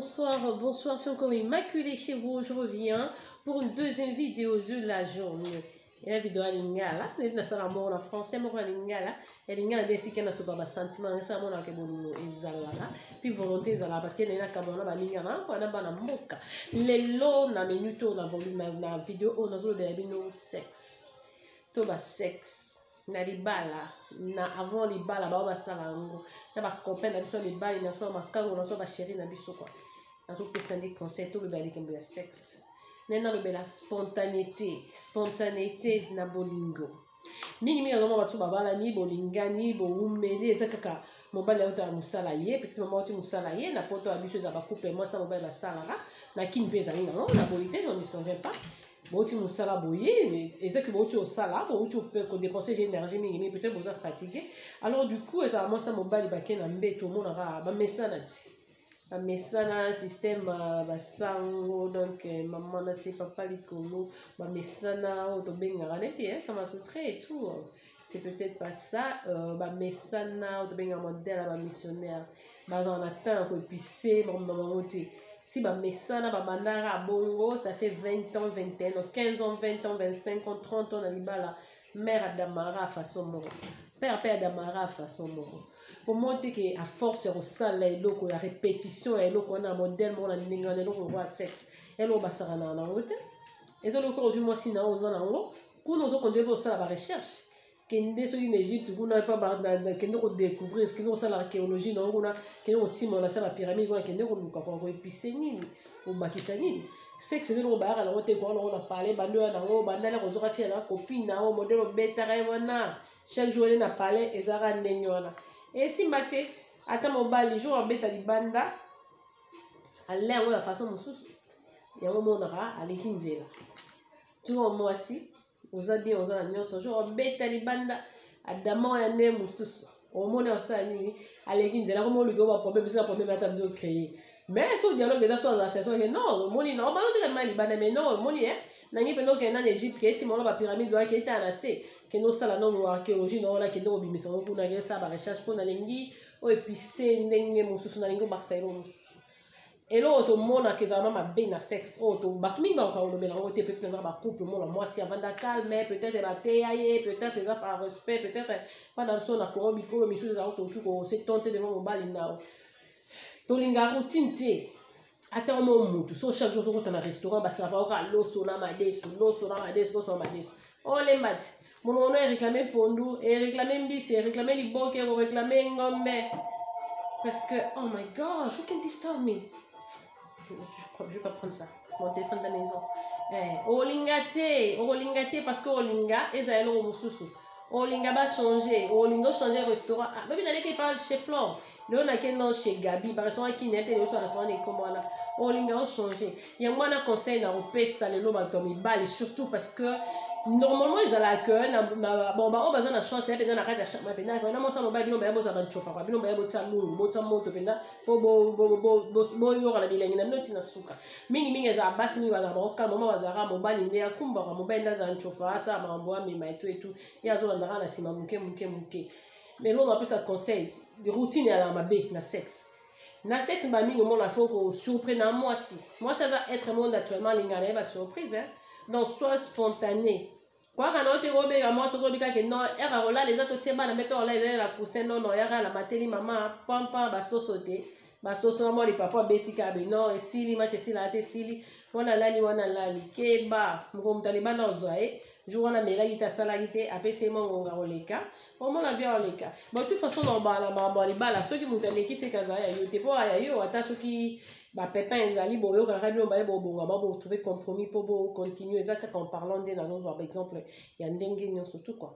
bonsoir, c'est encore Immaculée chez vous. Je reviens pour une deuxième vidéo de la journée. Et la vidéo à l'ingala, la sala mort en français, mort à l'ingala, et l'ingala des sikia na soba sentiment, et ça mon a kebonu ezalala, puis volonté ezala parce que na kamona ba lingala, ko na bana mboka. Lelo na minuto na volume na vidéo on zo be bino sexe. To ba sexe. Na libala na avant libala ba ba sala ngo na ba copain na biso libala na so makango na so ba chérie na biso quoi na so pesa des conseils to be ba likembe ya sexe nena lo be la spontanéité na bolingo mingi mingi ngoma batu babala ni bolingani bo umeli ezakaka mobali auta musala ye peut-être maman oti musala ye na poto abiso za ba couple moi ça mobali la sala na kin pesa ni non na bolité on ne se convainc pas. Boti musala boye et c'est que boti au sala boti peut dépenser énergie mais peut-être vous êtes fatigué alors du coup ça moi ça mobile baké na mbeto mona ba mesana ti ba mesana système ba sango donc maman na c'est papa likolo ba mesana auto benga neti ça m'a soutré et tout c'est peut-être pas ça ba mesana auto benga modèle ba missionnaire ba on attend ko épicé bon dans côté. Si ba mesana ba bandara bongo ça fait 20 ans 21 ans 15 ans 20 ans 25 ans 30 ans na libala mère adamara façon moko père adamara façon moko pour monter que à force au sala eloko ya répétition eloko na modèle mo na ninga eloko wa sexe elo basara na ngote ezolo ko aujourd'hui moi sina ozana ngo kuno zo konje bo sala ba recherche kende so in Égypte vous n'avez pas kende ko découvrir ce que nous ça l'archéologie non on a kende ko timo na ça la pyramide on a kende ko luka ko épicé nini o bakisa nini c'est que c'est no ba na wote ko on a parlé bando na ngo bandala ko zoka fia na copine na o modèle beta wana chaque jour na parler ezara ndenyona et si maté ata mobali jour en beta libanda aller ngo la façon mususu ya ngo monaka alikinzela tu vois moi aussi oza bien oza nyonso jour beta libanda adama ya ne mususu omona osa nini aleki nzela komo lugo ba problème parce que problème ata mzo créer mais so dialogue eza so za session que non moni non ba no te ka libanda mais non moni na ngi pendo ke na Égypte ke ti molo ba pyramide wa ke eta na se ke no sala no archéologie no la ke ndo bimisa no kuna ke sa ba recherche pour na lengi o épicé ndenge mususu na lengo baksailo mususu. Et l'autre monde a qu'ils ont ma bien à sexe auto batmi ba ka olobela ngo te peut-être na ba couple mo la moi si avant da calme peut-être ba payer peut-être ça par respect peut-être pas dans son accord bikolo misu za auto ko se tenter de mo bali na to linga routine te ata mo mutu so chaque jour so ko na restaurant ba ça va ora loso na madeso oh les mat mon on a réclamé pondu et réclamer mbisi et réclamer liboke et réclamer ngombe parce que oh my gosh who can disturb me. Je vais pas prendre ça. C'est mon téléphone de la maison. Olingate parce que Olinga est à l'eau mususu. Olinga va changer. Olinga changer restaurant. Ah, mais d'aller qui parle chez Flore. Là on a qui non chez Gabi. Par exemple qui n'est pas le restaurant et comme on a. Olinga va changer. Il y a moi un conseil na opé ça le lot batomi bal surtout parce que normalement ils allaient accueillir bon bah on besoin de chance et puis dans la carte chaque mois puis na moi ça mobile bino ba boza ban chofa kwa bino ba bota lungu bota moto penda fo bo yo la bilengi na noti na suka mingi za basi ni wala ba ka mama wazara mobile ndi akumba kwa mobile ndaza chofa asa mambo ami maitu etu ya zo na na sima muke mais l'on appelle ça conseil de routine à la mabe na sexe ba mingi mon la faut ko surprendre moi ça va être mon naturellement lingane ba surprise hein. Donc soit spontané quoi quand on te robega moi so robika que non era rola les autres tiens na mettre là la pousser non era la mateli maman pampa ba sosote ba soso mo li papa betika be non esili match esili ate sili wana lali keba ngo mtaliba na ozoae jour wana mela ita sala ite apese mo ngonga oleka au moins la via oleka mais de toute façon dans ba libala ceux qui mutaleki c'est kaza ya yo te po ya yo ata ceux qui ba pépin ezali boyo ka radio ba bonga ba bo trouver compromis pour bo continuer exact en parlant de na zo par exemple ya ndenge nyo surtout quoi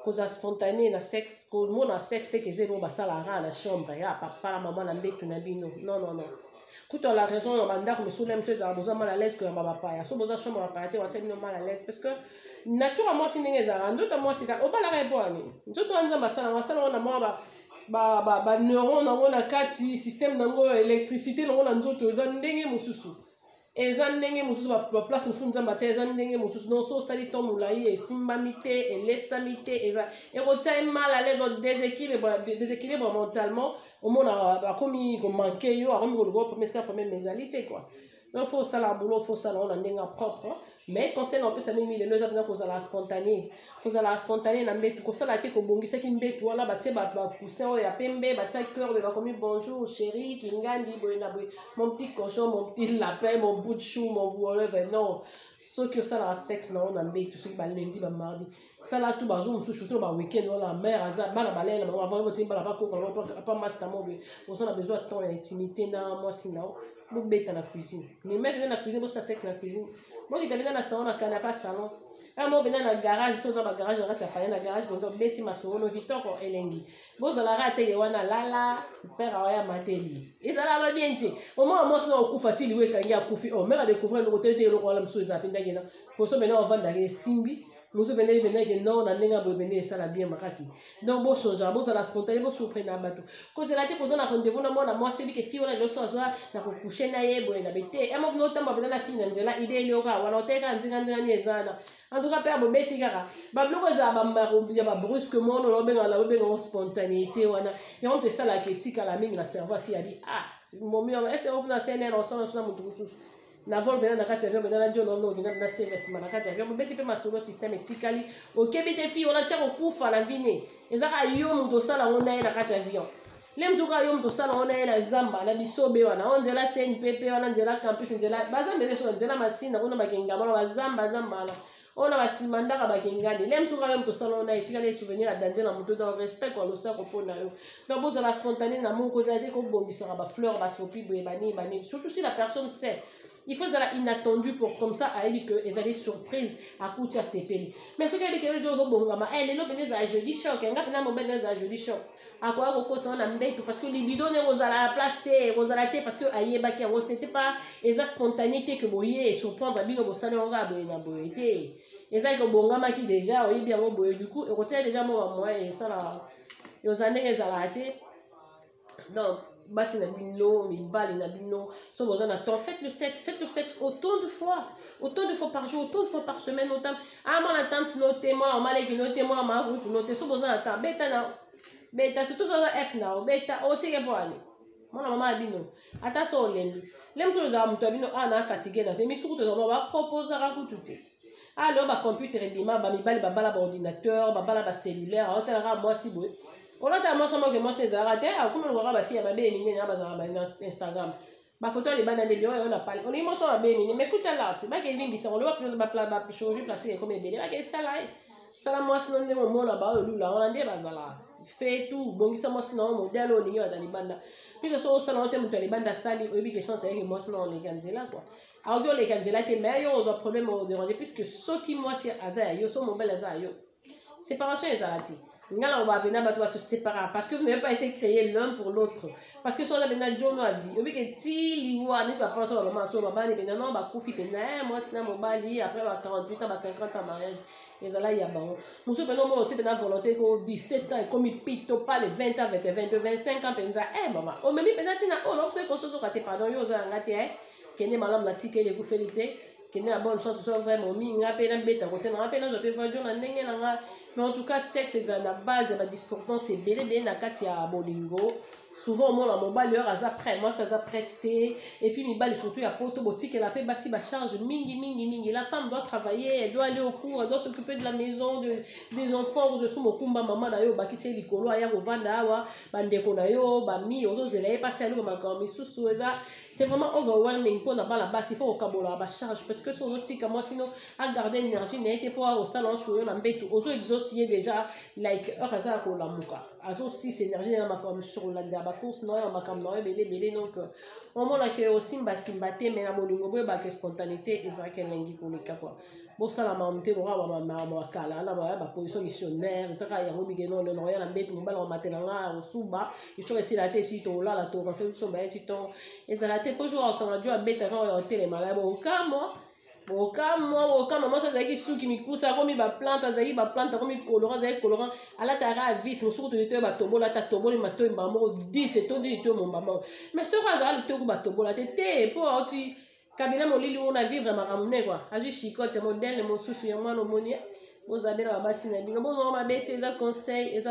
cause spontané na sexe ko mo na sexe te que zero ba sala ra na chambre ya papa maman na mbetu na bino non Quand on a raison on manda comme sous l'aime chose a besoin mal à l'aise que ma papa ya so besoin chambre à partir on tellement mal à l'aise parce que naturellement si ndenge za rando moi c'est on pas la répondre nzoto anza masala on moi ba neuron nango na kati système nango électricité nango na nzoto za ndenge mususu eza ndenge mosusu ba place mosusu nzambe atia eza ndenge mosusu non so osali to molai esimbami te elesami te eza ekotia mal à l'aise déséquilibre mentalement omona akomi komanke yo akomi koluka premier esika premier ezali te quoi donc faut osala boulot faut osala ona ndenge propre mais conseil na opesa mingi lelo eza mpena kozala spontané na mbetu kosala te kobongisaki mbetu wana batie bacoussin oyo ya pembe batia cœur de bakomi bonjour chéri kingandi boye na boye mon petit cochon mon petit lapin mon bout de chou mon whatever non soki osalaka sexe na yo na mbetu soki balendi bamardi sala tu bajour mosusu surtout ba weekend wana mare aza bana balela bango avant botini bana bakoka pa masita mobe ozana besoin de temps ya intimité na mwasi na yo bobeta na cuisine ni mettre na cuisine bosa sexe na cuisine moi ibeleka na salon na canapé salon mo bena na garage so za ba garage ngati apaya na garage donc beti masolo vitoko elengi bozala rate ye wana lala père aya mateli ezala ba bien te au moins moi so okufa ti liwe kangi akufi o mera découvrir le côté de lo wala mso za pinda gena pour so bena ovanda ke simbi muso bena ke non na nenga bo bena esala bien makasi donc bo changer bo za spontané bo surprendre na bato cause la te poser na rendez-vous na mona moi celui que fi wala lo so azwa na ko coucher na ye bo na bete emo no tamba bena na fina nzela idée ile oka wana oteka nzinga ni ezana en tout cas père bobeti kaka ba bloko za ba maro ya ba brusquement no benga la benga spontanéité wana ya on te sala ke tika la mingi na cerveau fi ali ah momi est-ce on a scène on sent na mutu susu na vol bena na kati avion bena na jono no ngina na siège sima na kati avion bobeti pe masolo système etikali okebi te fi ona tia kokufa na vine ezaka yo mutu sala ona ye na kati avion lemzuka yo mutu sala ona ye na zamba na bisobe wana onzela CNPP wana nzela campus nzela bazambele so nzela masina kuna bakenga bana bazamba zambala ona basimandaka bakengani lemzuka yo mutu sala ona etikali les souvenirs à danger na mutu dans respect kwa losa ko pona yo donc vous la spontané na mon cause ade ko bombisaka ba fleur ba sopi boye bani surtout si la personne sait. Il faut ça inattendu pour comme ça à que les allées surprise à coûter à ses peines. Mais ce qui est avec les autres bon elle est là benez à jeudi choc un gars pena mon benez à jeudi choc. À quoi au cause on a mbétu parce que les bidons ne aux à la place té parce que ayeba qui a c'était pas les spontanéité que boyer surprendre bino bo salon ngabo na boyete. Et ça que bongama qui déjà oui bien boyer du coup et côté déjà moi et ça là aux années les alaté. Donc basi na bino mibali na bino so besoin d'attendre faites le sexe autant de fois par jour autant de fois par semaine autant ah moi la tante noté moi la malaki noté moi ma route noté so besoin d'attendre beta surtout ça F na beta o tike po ali moi la maman bino ata so lembi lemso za muto bino ana fatigué na semi surtout ça va proposer à tout alors ba computer bima ba mibali ba bala ba ordinateur ba bala ba cellulaire hôtel ra moi si boy on a tellement que moi c'est arrêté comme on voit ma fille ma belle mini na ba Instagram ba photo les bana de lion on a parlé on est moi sur ma belle mini mais fout là c'est pas Kevin bisa on le va ba changer placer comme belle ba que ça là moi sinon le moment là ba là on a des bazala fait tout bon ça moi sinon modèle on y va dans les bandes puis ça au salon thème les bandes sali et puis que chance avec moi sinon les ganzela quoi alors que les ganzela t'es meilleur aux problèmes de ranger puisque ceux qui moi c'est azar yo so mon bel azar yo séparation est arrêtée. On va se séparer parce que vous n'avez pas été créé l'un pour l'autre. Parce que si on a bien John à vie, et que si vous avez pas pensé au moment où on va aller non bah couper pénal moi c'est mon bali après 48 ans 50 ans mariage et ça là il y a bon monsieur ben non tu ben volonté que 17 ans comme il pito pas les 20 ans 22 25 ans penza maman on me dit penati na on fait qu'on se soit pardon yo za ngati kene malam la tike les vous féliciter qui n'a bonne chance soit vraiment mis n'a pas bête à côté n'a pas dans venir na ndenge na mais en tout cas sexe c'est la base la discordance c'est belé bien na kati ya bolingo souvent moi la mobile heure à après moi ça a prêté et puis mibali surtout ya poto boutique elle a fait basi ba charge mingi la femme doit travailler elle doit aller au cours elle doit s'occuper de la maison des enfants je suis mokumba maman na yo ba kisi likolo aya ko vanda awa bandeko na yo ba mi ozo zela passer à l'eau makambi susu c'est vraiment overwhelming pour la base il faut au kabola ba charge parce que sur l'autique moi sinon à garder l'énergie n'était pas au salon sur la mbetu ozo exhausté déjà like heure ko la muka azo si c'est énergie na makambi sur la ba course no ya makambi no belé donc au moment là que aussi simba te mais na molingo boye ba que spontanéité ezaka lengi ko leka quoi bon ça la mamte ko ba ma kala na ba position missionnaire ezaka ya ngobi geno le no ya na mbetu mbala matela nga osuba il faut essayer la te si to la to on fait so ba ti ton ezala te pour jouer en radio beta quand on télé malade bon moi ça zaki suki mikusa komi ba plante azaki ba plante komi colorant ala tara vis musuku to ba tobola ta toboli mato mbamo 10 et to dit to mbamo mais ce raza le to ba tobola te po ti kabila molili on a vivre makamune quoi azu chicote modèle mosusu ya mwana omoni vous avez la base na bino vous on m'a bête eza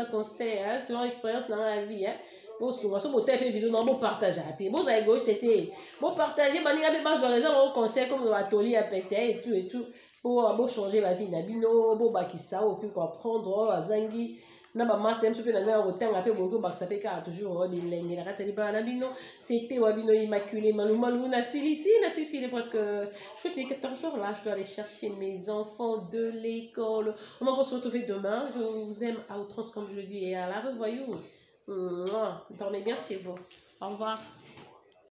conseil hein selon expérience dans la vie hein vous souvent so bote pe vidéo non bon partager puis vous égoïste été bon partager baninga be base raison on conseil comme le atelier à péter et tout pour changer la vie na bino bo bakisa ou puis comprendre azangi na ba master mso pe na nga otanga pe bongo bakisa pe ka toujours de lenge la kati ba na bino c'était wabino immaculé malumalu na silisi parce que je fais 14 jours là je dois aller chercher mes enfants de l'école on va se retrouver demain je vous aime à outrance comme je le dis et à la revoyure dormez bien chez vous au revoir.